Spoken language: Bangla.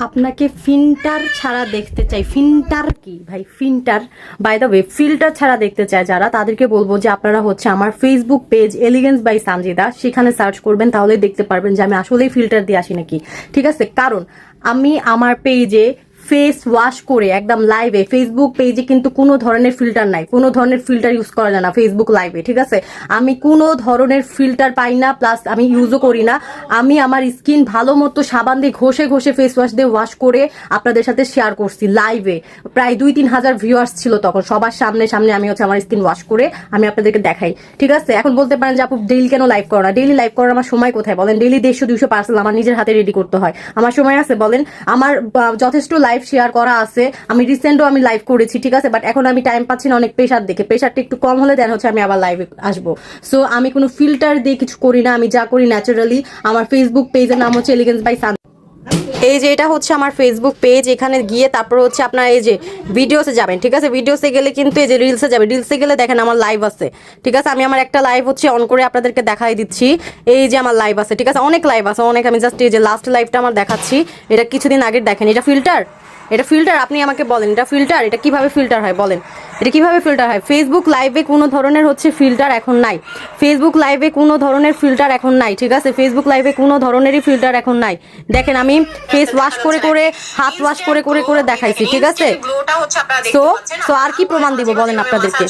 আপনাকে ফিল্টার ছাড়া দেখতে চাই। ফিল্টার কি ভাই? Filter by the way, filter ছাড়া দেখতে চায় যারা, তাদেরকে বলবো যে আপনারা হচ্ছে আমার Facebook page Elegance by Sanjida, সেখানে সার্চ করবেন, তাহলে দেখতে পারবেন যে আমি আসলেই ফিল্টার দিয়ে আসি নাকি। ঠিক আছে, কারণ আমি আমার পেজে ফেস ওয়াশ করে একদম লাইভে, ফেসবুক পেজে কিন্তু কোনো ধরনের ফিল্টার নাই, কোনো ধরনের ফিল্টার ইউজ করা যায় না ফেসবুক লাইভে। ঠিক আছে, আমি কোনো ধরনের ফিল্টার পাই না, প্লাস আমি ইউজও করি না। আমি আমার স্কিন ভালো মতো সাবান দিয়ে ঘষে ঘষে ফেস ওয়াশ দিয়ে ওয়াশ করে আপনাদের সাথে শেয়ার করছি লাইভে। প্রায় 2-3 হাজার ভিউয়ার্স ছিল তখন, সবার সামনে সামনে আমি হচ্ছে আমার স্কিন ওয়াশ করে আমি আপনাদেরকে দেখাই। ঠিক আছে, এখন বলতে পারেন যে আপু ডেইলি কেন লাইভ করো না? ডেইলি লাইভ করার আমার সময় কোথায় বলেন? ডেইলি 150-200 পার্সেল আমার নিজের হাতে রেডি করতে হয়, আমার সময় আছে বলেন? আমার যথেষ্ট লাইভ শেয়ার করা আছে, আমি রিসেন্টও আমি লাইভ করেছি। ঠিক আছে, বাট এখন আমি টাইম পাচ্ছি না, অনেক প্রেশার দেখে, প্রেশারটা একটু কম হলে দেন হচ্ছে আমি আবার লাইভে আসবো। সো আমি কোনো ফিল্টার দিয়ে কিছু করি না, আমি যা করি ন্যাচারালি। আমার ফেসবুক পেজের নাম হচ্ছে এলিগেন্স বাই সান। এই যে এটা হচ্ছে আমার ফেসবুক পেজ, এখানে গিয়ে তারপর হচ্ছে আপনার এই যে ভিডিওসে যাবেন। ঠিক আছে, ভিডিওসে গেলে কিন্তু এই যে রিলসে যাবে, রিলসে গেলে দেখেন আমার লাইভ আছে। ঠিক আছে, আমি আমার একটা লাইভ হচ্ছে অন করে আপনাদেরকে দেখাই দিচ্ছি। এই যে আমার লাইভ আছে, ঠিক আছে, অনেক লাইভ আছে অনেক। আমি জাস্ট এই যে লাস্ট লাইভটা আমার দেখাচ্ছি, এটা কিছুদিন আগের, দেখেন এটা ফিল্টার, এটা ফিল্টার। আপনি আমাকে বলেন এটা ফিল্টার? এটা কিভাবে ফিল্টার হয় বলেন? এটা কিভাবে ফিল্টার হয়? ফেসবুক লাইভে কোনো ধরনের হচ্ছে ফিল্টার এখন নাই, ফেসবুক লাইভে কোনো ধরনের ফিল্টার এখন নাই। ঠিক আছে, ফেসবুক লাইভে কোনো ধরনেরই ফিল্টার এখন নাই। দেখেন আমি ফেস ওয়াশ করে করে, হাত ওয়াশ করে করে করে দেখাইছি। ঠিক আছে, সো আর কি প্রমাণ দিব বলেন আপনাদেরকে?